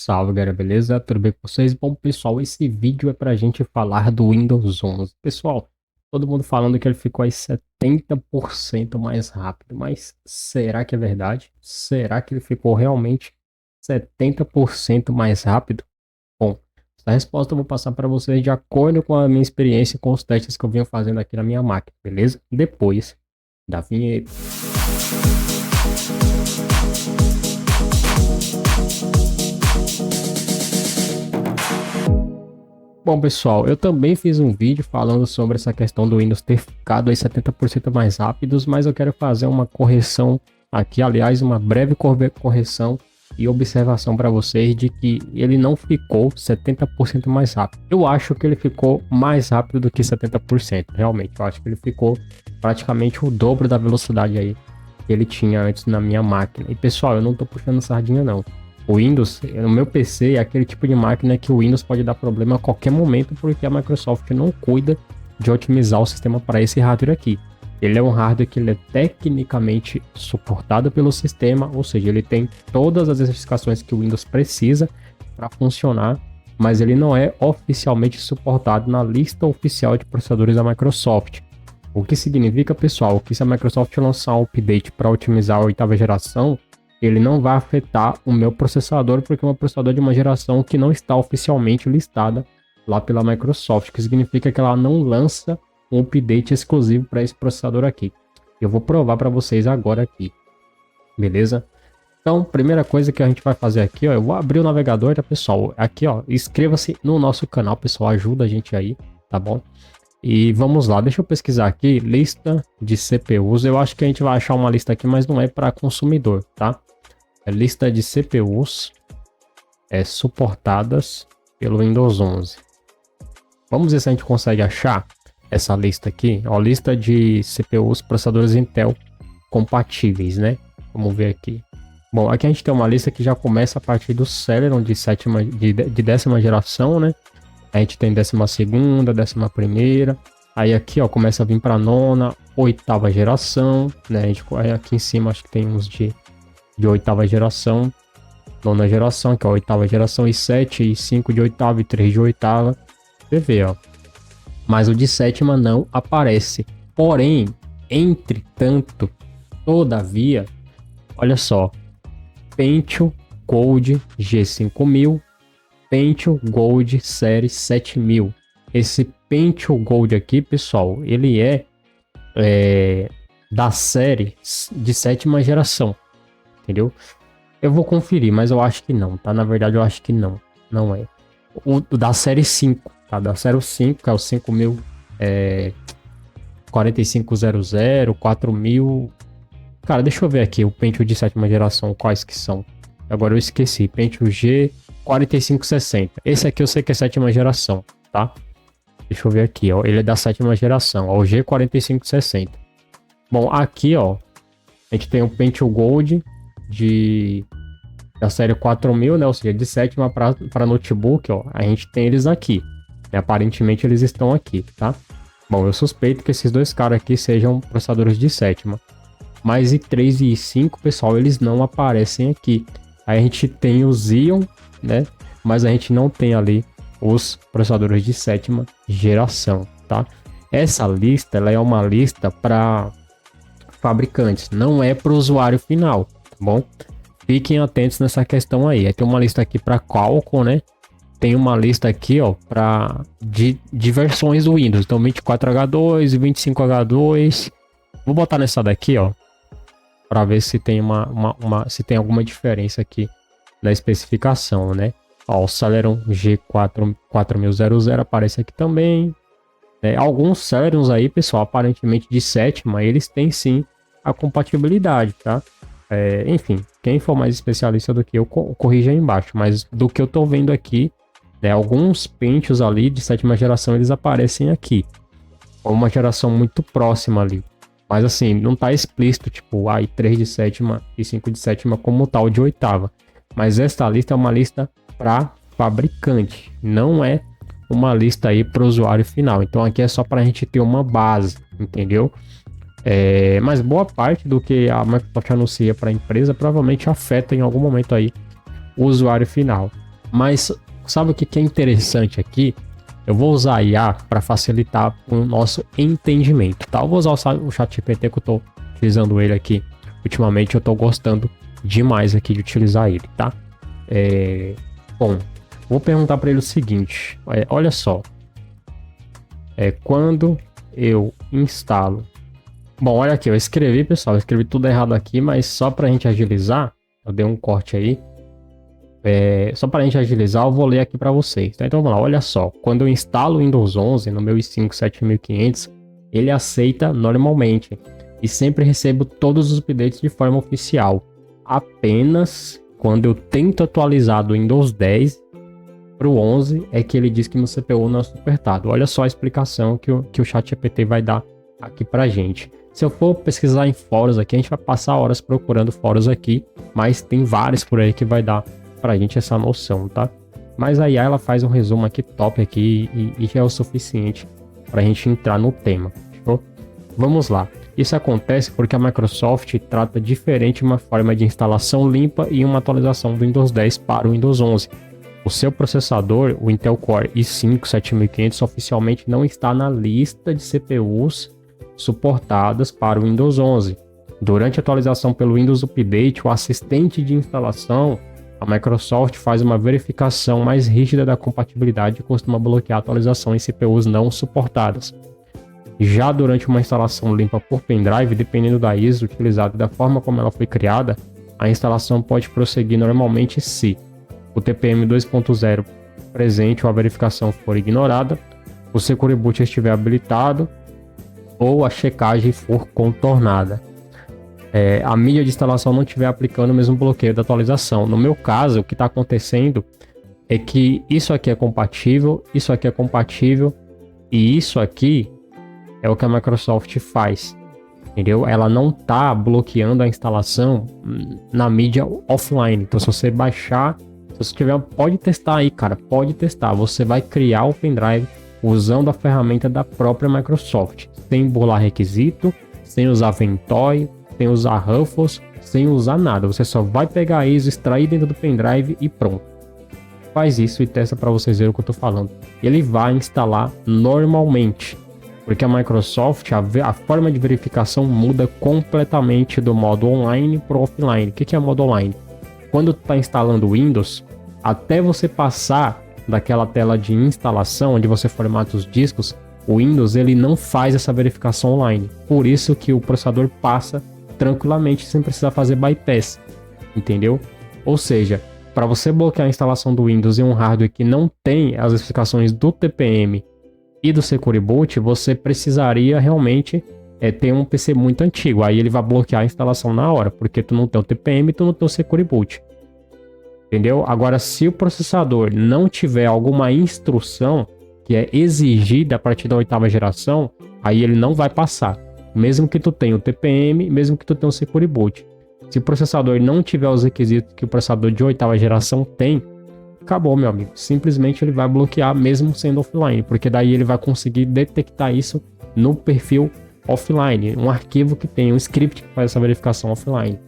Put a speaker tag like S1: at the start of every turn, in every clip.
S1: Salve, galera, beleza? Tudo bem com vocês? Bom, pessoal, esse vídeo é pra gente falar do Windows 11. Pessoal, todo mundo falando que ele ficou aí 70% mais rápido, mas será que é verdade? Será que ele ficou realmente 70% mais rápido? Bom, essa resposta eu vou passar para vocês de acordo com a minha experiência com os testes que eu venho fazendo aqui na minha máquina, beleza? Depois da vinheta. Bom, pessoal, eu também fiz um vídeo falando sobre essa questão do Windows ter ficado aí 70% mais rápidos, mas eu quero fazer uma correção aqui, aliás, uma breve correção e observação para vocês de que ele não ficou 70% mais rápido. Eu acho que ele ficou mais rápido do que 70%, realmente. Eu acho que ele ficou praticamente o dobro da velocidade aí que ele tinha antes na minha máquina. E pessoal, eu não tô puxando sardinha não. O Windows, no meu PC, é aquele tipo de máquina que o Windows pode dar problema a qualquer momento porque a Microsoft não cuida de otimizar o sistema para esse hardware aqui. Ele é um hardware que ele é tecnicamente suportado pelo sistema, ou seja, ele tem todas as especificações que o Windows precisa para funcionar, mas ele não é oficialmente suportado na lista oficial de processadores da Microsoft. O que significa, pessoal, que se a Microsoft lançar um update para otimizar a oitava geração, ele não vai afetar o meu processador, porque é um processador de uma geração que não está oficialmente listada lá pela Microsoft, que significa que ela não lança um update exclusivo para esse processador aqui. Eu vou provar para vocês agora aqui, beleza? Então, primeira coisa que a gente vai fazer aqui, ó, eu vou abrir o navegador, tá, pessoal? Aqui, ó, inscreva-se no nosso canal, pessoal, ajuda a gente aí, tá bom? E vamos lá, deixa eu pesquisar aqui, lista de CPUs. Eu acho que a gente vai achar uma lista aqui, mas não é para consumidor, tá? É lista de CPUs suportadas pelo Windows 11. Vamos ver se a gente consegue achar essa lista aqui. Ó, lista de CPUs processadores Intel compatíveis, né? Vamos ver aqui. Bom, aqui a gente tem uma lista que já começa a partir do Celeron de décima geração, né? A gente tem 12ª, 11ª. Aí aqui, ó, começa a vir para nona, oitava geração, né? A gente, aqui em cima acho que tem uns de oitava geração, nona geração, que é a oitava geração, e 7, e 5 de oitava, e 3 de oitava. Você vê, ó. Mas o de sétima não aparece. Porém, entretanto, todavia, olha só. Pentium Gold G5000, Pentium Gold Série 7000. Esse Pentium Gold aqui, pessoal, ele é da série de sétima geração, entendeu? Eu vou conferir, mas eu acho que não, tá? Na verdade, eu acho que não, não é. O da série 5, tá? Da série 5, que é o 5000, 4500, 4000. Cara, deixa eu ver aqui o Pentium de sétima geração, quais que são. Agora eu esqueci, Pentium G 4560. Esse aqui eu sei que é sétima geração, tá? Deixa eu ver aqui, ó. Ele é da sétima geração, ó, o G4560. Bom, aqui, ó, a gente tem o Pentium Gold da série 4000, né? Ou seja, de sétima para notebook, ó. A gente tem eles aqui. Aparentemente eles estão aqui, tá? Bom, eu suspeito que esses dois caras aqui sejam processadores de sétima. Mas i3 e i5, pessoal, eles não aparecem aqui. Aí a gente tem o Xeon, né? Mas a gente não tem ali os processadores de sétima geração, tá? Essa lista, ela é uma lista para fabricantes, não é para o usuário final, tá bom? Fiquem atentos nessa questão aí. Tem uma lista aqui para Qualcomm, né? Tem uma lista aqui, ó, de versões do Windows. Então 24H2 e 25H2. Vou botar nessa daqui, ó, para ver se tem se tem alguma diferença aqui na especificação, né? Ó, o Celeron G4000 aparece aqui também. Alguns Celerons aí, pessoal, aparentemente de sétima, eles têm sim a compatibilidade, tá? Enfim, quem for mais especialista do que eu, corrija aí embaixo. Mas do que eu tô vendo aqui, né, alguns Pentiums ali de sétima geração, eles aparecem aqui. Uma geração muito próxima ali. Mas assim, não tá explícito, tipo, i3 de sétima e 5 de sétima como tal de oitava. Mas esta lista é uma lista para fabricante, não é uma lista aí para o usuário final. Então aqui é só para a gente ter uma base, entendeu? Mas boa parte do que a Microsoft anuncia para a empresa provavelmente afeta em algum momento aí o usuário final. Mas sabe o que é interessante aqui? Eu vou usar a IA para facilitar o nosso entendimento, tá? Eu vou usar o ChatGPT que eu tô utilizando ele aqui. Ultimamente eu tô gostando demais aqui de utilizar ele, tá? Bom, vou perguntar para ele o seguinte. Olha só. Quando eu instalo... Bom, olha aqui, eu escrevi, pessoal. Eu escrevi tudo errado aqui, mas só pra gente agilizar, eu dei um corte aí. Só para a gente agilizar, eu vou ler aqui para vocês. Tá? Então vamos lá, olha só. Quando eu instalo o Windows 11 no meu i5 7500, ele aceita normalmente e sempre recebo todos os updates de forma oficial. Apenas quando eu tento atualizar do Windows 10 para o 11 é que ele diz que meu CPU não é suportado. Olha só a explicação que o ChatGPT vai dar aqui para gente. Se eu for pesquisar em fóruns aqui, a gente vai passar horas procurando fóruns aqui, mas tem vários por aí que vai dar pra gente essa noção, tá? Mas a IA ela faz um resumo aqui top aqui e já é o suficiente pra gente entrar no tema, fechou? Vamos lá. Isso acontece porque a Microsoft trata diferente uma forma de instalação limpa e uma atualização do Windows 10 para o Windows 11. O seu processador, o Intel Core i5 7500, oficialmente não está na lista de CPUs suportadas para o Windows 11. Durante a atualização pelo Windows Update, o assistente de instalação, a Microsoft faz uma verificação mais rígida da compatibilidade e costuma bloquear a atualização em CPUs não suportadas. Já durante uma instalação limpa por pendrive, dependendo da ISO utilizada e da forma como ela foi criada, a instalação pode prosseguir normalmente se o TPM 2.0 presente ou a verificação for ignorada, o Secure Boot estiver habilitado ou a checagem for contornada. A mídia de instalação não estiver aplicando o mesmo bloqueio da atualização. No meu caso, o que está acontecendo é que isso aqui é compatível, isso aqui é compatível e isso aqui é o que a Microsoft faz, entendeu? Ela não está bloqueando a instalação na mídia offline. Então, se você baixar, se você tiver, pode testar aí, cara, pode testar. Você vai criar o pendrive usando a ferramenta da própria Microsoft, sem burlar requisito, sem usar Ventoy, sem usar Ruffles, sem usar nada. Você só vai pegar isso, extrair dentro do pendrive e pronto. Faz isso e testa para vocês verem o que eu tô falando. Ele vai instalar normalmente, porque a Microsoft, a forma de verificação muda completamente do modo online para o offline. O que é modo online? Quando tu está instalando o Windows, até você passar daquela tela de instalação, onde você formata os discos, o Windows ele não faz essa verificação online. Por isso que o processador passa tranquilamente, sem precisar fazer bypass, entendeu? Ou seja, para você bloquear a instalação do Windows em um hardware que não tem as especificações do TPM e do Secure Boot, você precisaria realmente ter um PC muito antigo. Aí ele vai bloquear a instalação na hora, porque tu não tem o TPM e tu não tem o Secure Boot. Entendeu? Agora, se o processador não tiver alguma instrução que é exigida a partir da 8ª geração, aí ele não vai passar. Mesmo que tu tenha o TPM, mesmo que tu tenha o Secure Boot. Se o processador não tiver os requisitos que o processador de 8ª geração tem, acabou, meu amigo. Simplesmente ele vai bloquear mesmo sendo offline, porque daí ele vai conseguir detectar isso no perfil offline, um arquivo que tem um script que faz essa verificação offline.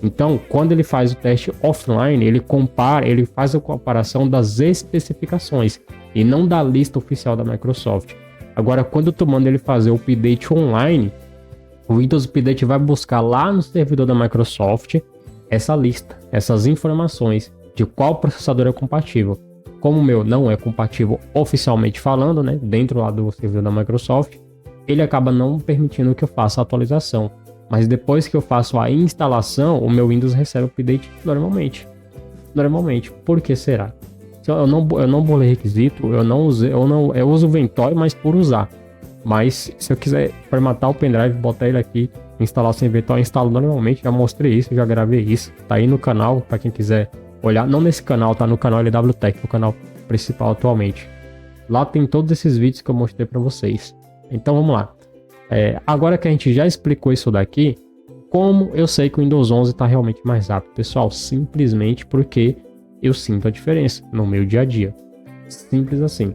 S1: Então, quando ele faz o teste offline, ele faz a comparação das especificações e não da lista oficial da Microsoft. Agora, quando tu manda ele fazer o update online, o Windows Update vai buscar lá no servidor da Microsoft essa lista, essas informações de qual processador é compatível. Como o meu não é compatível oficialmente falando, né, dentro lá do servidor da Microsoft, ele acaba não permitindo que eu faça a atualização. Mas depois que eu faço a instalação, o meu Windows recebe o update normalmente. Por que será? Eu não bolei requisito, eu uso o Ventoy, mas por usar. Mas se eu quiser formatar o pendrive, botar ele aqui, instalar sem Ventoy, eu instalo normalmente. Já mostrei isso, já gravei isso. Tá aí no canal, para quem quiser olhar. Não nesse canal, tá no canal LWTech, o canal principal atualmente. Lá tem todos esses vídeos que eu mostrei para vocês. Então vamos lá. Agora que a gente já explicou isso daqui, como eu sei que o Windows 11 está realmente mais rápido? Pessoal, simplesmente porque eu sinto a diferença no meu dia a dia. Simples assim.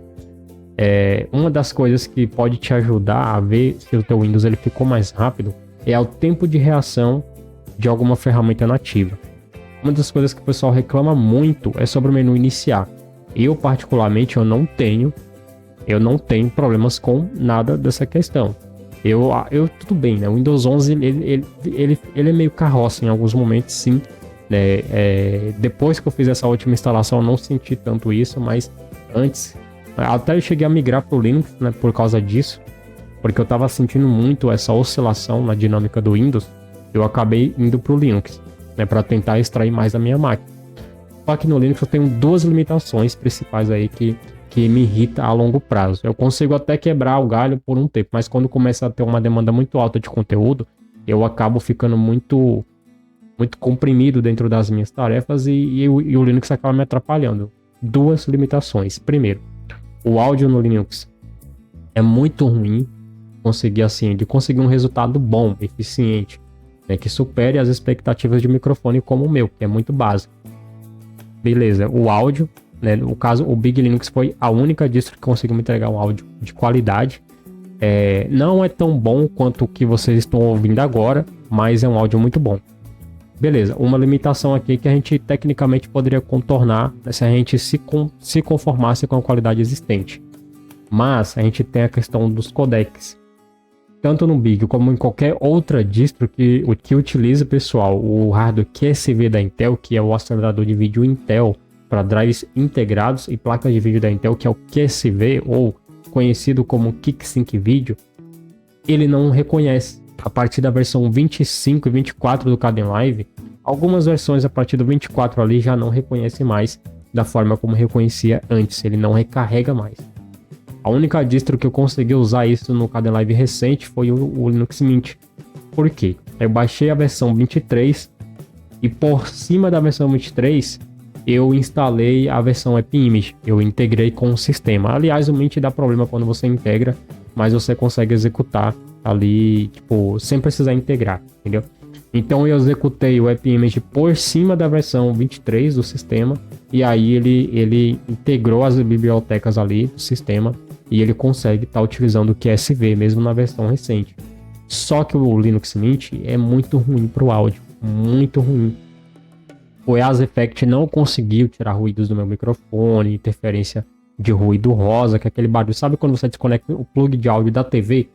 S1: Uma das coisas que pode te ajudar a ver se o teu Windows ele ficou mais rápido é o tempo de reação de alguma ferramenta nativa. Uma das coisas que o pessoal reclama muito é sobre o menu iniciar. Eu, particularmente, eu não tenho problemas com nada dessa questão. Tudo bem, né? O Windows 11, ele é meio carroça em alguns momentos, sim. Né? Depois que eu fiz essa última instalação, eu não senti tanto isso, mas antes, até eu cheguei a migrar para o Linux, né, por causa disso, porque eu estava sentindo muito essa oscilação na dinâmica do Windows. Eu acabei indo para o Linux, né, para tentar extrair mais da minha máquina. Só que no Linux eu tenho duas limitações principais aí que me irrita a longo prazo. Eu consigo até quebrar o galho por um tempo, mas quando começa a ter uma demanda muito alta de conteúdo, eu acabo ficando muito comprimido dentro das minhas tarefas e o Linux acaba me atrapalhando. Duas limitações. Primeiro, o áudio no Linux é muito ruim. De conseguir um resultado bom, eficiente, né, que supere as expectativas de microfone como o meu, que é muito básico. Beleza, o áudio, né, no caso, o Big Linux foi a única distro que conseguiu me entregar um áudio de qualidade. Não é tão bom quanto o que vocês estão ouvindo agora, mas é um áudio muito bom. Beleza, uma limitação aqui que a gente tecnicamente poderia contornar, né, se a gente se conformasse com a qualidade existente. Mas a gente tem a questão dos codecs. Tanto no Big como em qualquer outra distro que utiliza, pessoal, o hardware QSV da Intel, que é o acelerador de vídeo Intel para drives integrados e placas de vídeo da Intel, que é o QSV, ou conhecido como Kick-Sync Video, ele não reconhece. A partir da versão 25 e 24 do Kdenlive, algumas versões a partir do 24 ali já não reconhece mais da forma como reconhecia antes, ele não recarrega mais. A única distro que eu consegui usar isso no Kdenlive recente foi o Linux Mint. Por quê? Eu baixei a versão 23 e por cima da versão 23 eu instalei a versão AppImage. Eu integrei com o sistema. Aliás, o Mint dá problema quando você integra, mas você consegue executar ali, tipo, sem precisar integrar, entendeu? Então eu executei o AppImage por cima da versão 23 do sistema e aí ele integrou as bibliotecas ali do sistema e ele consegue estar utilizando o QSV mesmo na versão recente. Só que o Linux Mint é muito ruim para o áudio, muito ruim. O EAS Effect não conseguiu tirar ruídos do meu microfone, interferência de ruído rosa, que é aquele barulho. Sabe quando você desconecta o plug de áudio da TV?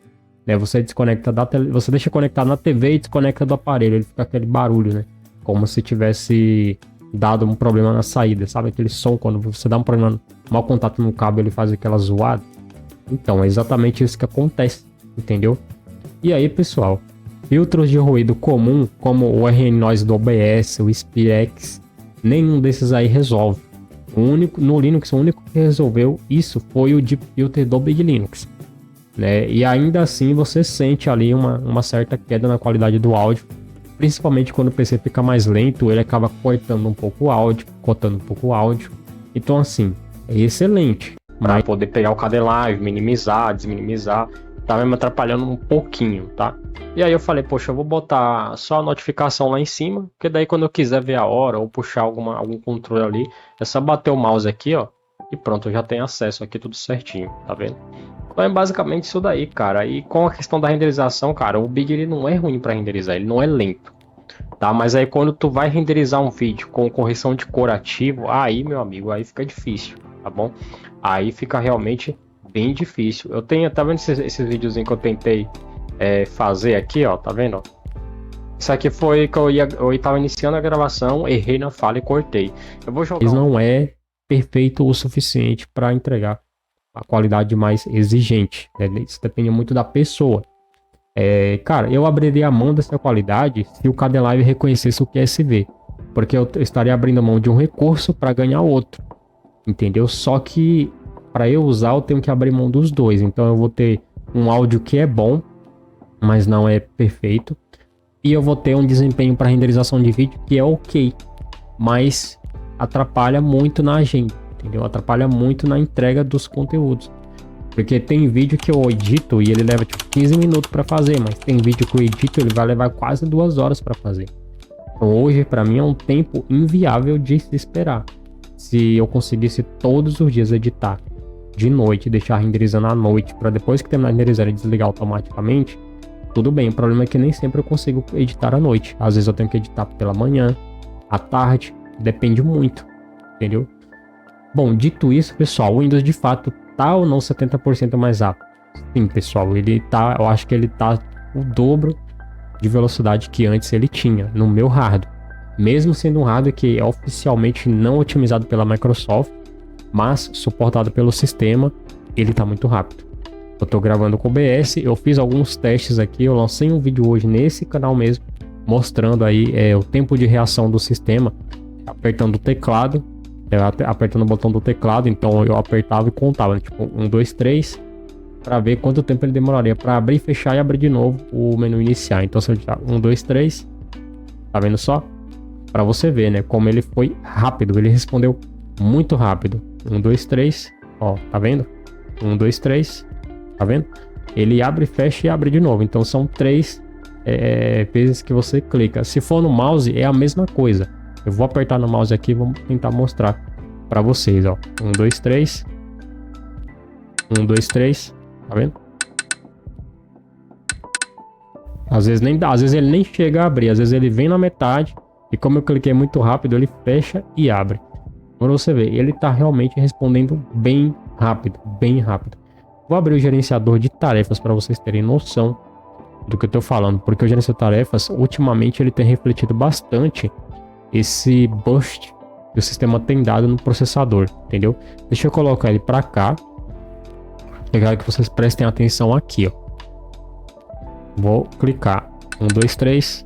S1: Né? Você desconecta você deixa conectado na TV e desconecta do aparelho, ele fica aquele barulho, né? Como se tivesse dado um problema na saída. Sabe aquele som quando você dá um problema, mau contato no cabo, ele faz aquela zoada? Então, é exatamente isso que acontece, entendeu? E aí, pessoal, filtros de ruído comum, como o RN Noise do OBS, o SpeedX, nenhum desses aí resolve. No Linux, o único que resolveu isso foi o Deep Filter do Big Linux, né? E ainda assim você sente ali uma certa queda na qualidade do áudio, principalmente quando o PC fica mais lento, ele acaba cortando um pouco o áudio, cortando um pouco o áudio. Então, assim, é excelente para poder pegar o Kdenlive, minimizar, desminimizar. Tava me atrapalhando um pouquinho, tá? E aí eu falei, poxa, eu vou botar só a notificação lá em cima, porque daí quando eu quiser ver a hora ou puxar algum controle ali, é só bater o mouse aqui, ó, e pronto, eu já tenho acesso aqui tudo certinho, tá vendo? Então é basicamente isso daí, cara. E com a questão da renderização, cara, o Big ele não é ruim para renderizar, ele não é lento, tá? Mas aí quando tu vai renderizar um vídeo com correção de cor ativo, aí, meu amigo, aí fica difícil, tá bom? Aí fica realmente bem difícil. Eu tenho, tá vendo esses videozinhos que eu tentei fazer aqui, ó, tá vendo? Isso aqui foi que eu tava iniciando a gravação, errei na fala e cortei. Eu vou jogar. Isso não é perfeito o suficiente para entregar a qualidade mais exigente, né? Isso depende muito da pessoa. Cara, eu abriria a mão dessa qualidade se o Kdenlive reconhecesse o QSV, porque eu estaria abrindo a mão de um recurso para ganhar outro, entendeu? Só que para eu usar, eu tenho que abrir mão dos dois. Então eu vou ter um áudio que é bom, mas não é perfeito. E eu vou ter um desempenho para renderização de vídeo que é ok, mas atrapalha muito na agenda, entendeu? Atrapalha muito na entrega dos conteúdos. Porque tem vídeo que eu edito e ele leva tipo 15 minutos para fazer, mas tem vídeo que eu edito e ele vai levar quase 2 horas para fazer. Então hoje para mim é um tempo inviável de se esperar. Se eu conseguisse todos os dias editar de noite, deixar renderizando à noite, para depois que terminar de renderizar e desligar automaticamente, tudo bem. O problema é que nem sempre eu consigo editar à noite. Às vezes eu tenho que editar pela manhã, à tarde, depende muito, entendeu? Bom, dito isso, pessoal, o Windows de fato tá ou não 70% mais rápido? Sim, pessoal, ele tá, eu acho que ele tá o dobro de velocidade que antes ele tinha no meu hardware. Mesmo sendo um hardware que é oficialmente não otimizado pela Microsoft, mas suportado pelo sistema, ele tá muito rápido. Eu tô gravando com o OBS, eu fiz alguns testes aqui, eu lancei um vídeo hoje nesse canal mesmo, mostrando aí o tempo de reação do sistema, apertando o teclado, apertando o botão do teclado, então eu apertava e contava, tipo 1, 2, 3, para ver quanto tempo ele demoraria para abrir, fechar e abrir de novo o menu iniciar. Então se eu digitar 1, 2, 3, tá vendo só? Para você ver, né, como ele foi rápido, ele respondeu muito rápido. 1, 2, 3, ó, tá vendo? 1, 2, 3, tá vendo? Ele abre, fecha e abre de novo. Então são 3 vezes que você clica. Se for no mouse é a mesma coisa. Eu vou apertar no mouse aqui e vou tentar mostrar para vocês, ó. 1, 2, 3. 1, 2, 3. Tá vendo? Às vezes nem dá, às vezes ele nem chega a abrir, às vezes ele vem na metade e como eu cliquei muito rápido, ele fecha e abre. Para você ver, ele tá realmente respondendo bem rápido, bem rápido. Vou abrir o gerenciador de tarefas para vocês terem noção do que eu tô falando, porque o gerenciador de tarefas, ultimamente ele tem refletido bastante esse burst que o sistema tem dado no processador, entendeu? Deixa eu colocar ele para cá. Eu quero que vocês prestem atenção aqui, ó. Vou clicar 1, 2, 3.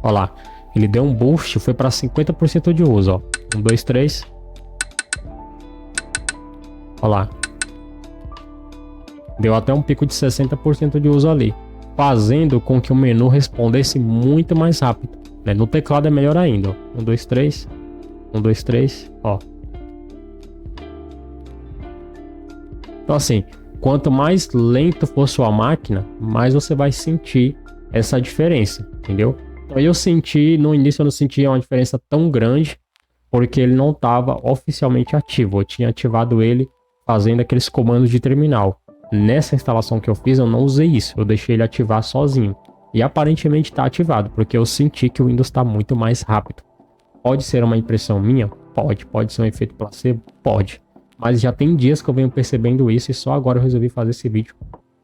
S1: Olha lá, ele deu um boost, foi para 50% de uso, ó. 1, 2, 3. Olha lá, deu até um pico de 60% de uso ali, fazendo com que o menu respondesse muito mais rápido, né? No teclado é melhor ainda, ó. 1, 2, 3. 1, 2, 3, ó. Então assim, quanto mais lento for sua máquina, mais você vai sentir essa diferença, entendeu? Então eu senti, no início eu não sentia uma diferença tão grande, porque ele não estava oficialmente ativo. Eu tinha ativado ele fazendo aqueles comandos de terminal. Nessa instalação que eu fiz, eu não usei isso, eu deixei ele ativar sozinho. E aparentemente está ativado, porque eu senti que o Windows está muito mais rápido. Pode ser uma impressão minha? Pode ser um efeito placebo? Pode. Mas já tem dias que eu venho percebendo isso e só agora eu resolvi fazer esse vídeo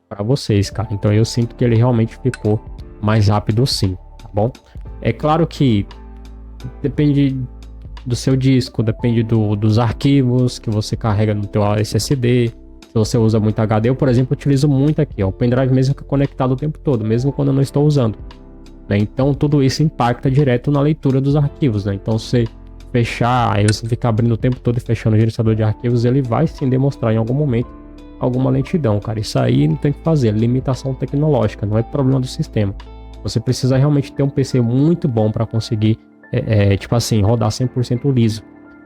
S1: para vocês, cara. Então eu sinto que ele realmente ficou mais rápido sim, tá bom? É claro que depende do seu disco, depende dos arquivos que você carrega no teu SSD. Se você usa muito HD, eu por exemplo utilizo muito aqui, ó, o pendrive mesmo que é conectado o tempo todo, mesmo quando eu não estou usando, né? Então tudo isso impacta direto na leitura dos arquivos, né? Então se fechar, aí você fica abrindo o tempo todo e fechando o gerenciador de arquivos, ele vai sim demonstrar em algum momento alguma lentidão, cara. Isso aí não tem que fazer, limitação tecnológica, não é problema do sistema. Você precisa realmente ter um PC muito bom para conseguir, tipo assim, rodar 100% liso.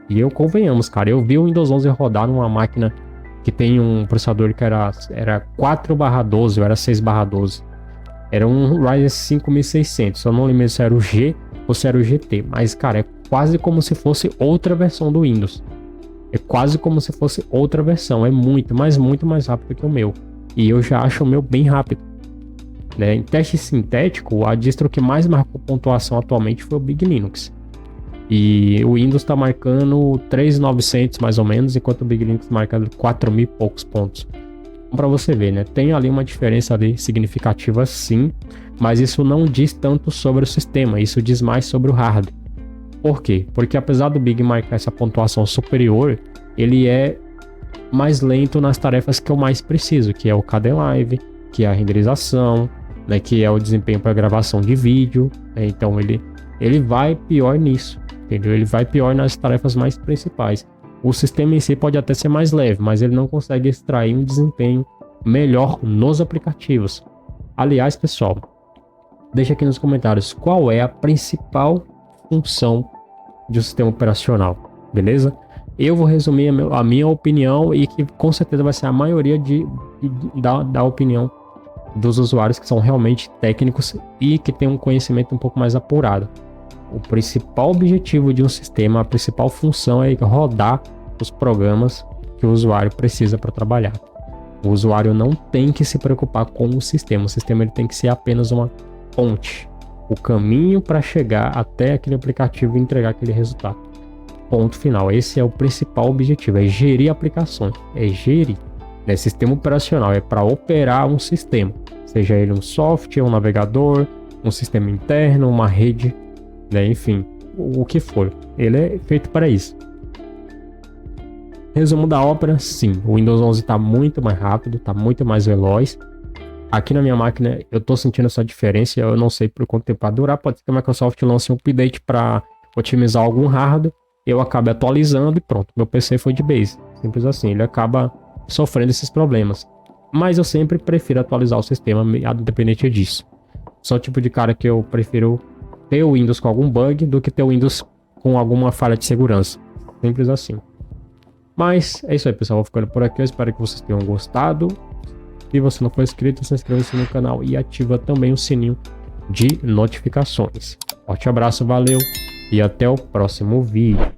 S1: E eu, convenhamos, cara, eu vi o Windows 11 rodar numa máquina que tem um processador que era 4/12 ou era 6/12. Era um Ryzen 5600, eu não lembro se era o G ou se era o GT, mas cara, é quase como se fosse outra versão do Windows. É quase como se fosse outra versão, é muito mais rápido que o meu. E eu já acho o meu bem rápido, né? Em teste sintético, a distro que mais marcou pontuação atualmente foi o Big Linux. E o Windows está marcando 3.900 mais ou menos, enquanto o Big Linux marca 4.000 e poucos pontos. Então, para você ver, né? Tem ali uma diferença ali significativa sim, mas isso não diz tanto sobre o sistema, isso diz mais sobre o hardware. Por quê? Porque apesar do Big marcar essa pontuação superior, ele é mais lento nas tarefas que eu mais preciso, que é o Kdenlive, que é a renderização, né? Que é o desempenho para gravação de vídeo, né? Então ele vai pior nisso, entendeu? Ele vai pior nas tarefas mais principais. O sistema em si pode até ser mais leve, mas ele não consegue extrair um desempenho melhor nos aplicativos. Aliás, pessoal, deixa aqui nos comentários qual é a principal função de um sistema operacional, beleza? Eu vou resumir a minha opinião e que com certeza vai ser a maioria da opinião dos usuários que são realmente técnicos e que têm um conhecimento um pouco mais apurado. O principal objetivo de um sistema, a principal função é rodar os programas que o usuário precisa para trabalhar. O usuário não tem que se preocupar com o sistema ele tem que ser apenas uma ponte, o caminho para chegar até aquele aplicativo e entregar aquele resultado. Ponto final. Esse é o principal objetivo, é gerir aplicações, é gerir. Né? Sistema operacional é para operar um sistema, seja ele um software, um navegador, um sistema interno, uma rede, né? Enfim, o que for. Ele é feito para isso. Resumo da ópera, sim, o Windows 11 está muito mais rápido, está muito mais veloz. Aqui na minha máquina eu estou sentindo essa diferença, eu não sei por quanto tempo vai durar, pode ser que a Microsoft lance um update para otimizar algum hardware, eu acabe atualizando e pronto, meu PC foi de base, simples assim, ele acaba sofrendo esses problemas. Mas eu sempre prefiro atualizar o sistema, independente disso. Sou o tipo de cara que eu prefiro ter o Windows com algum bug do que ter o Windows com alguma falha de segurança, simples assim. Mas é isso aí, pessoal. Vou ficando por aqui. Eu espero que vocês tenham gostado. Se você não for inscrito, se inscreva-se no canal e ativa também o sininho de notificações. Forte abraço, valeu e até o próximo vídeo.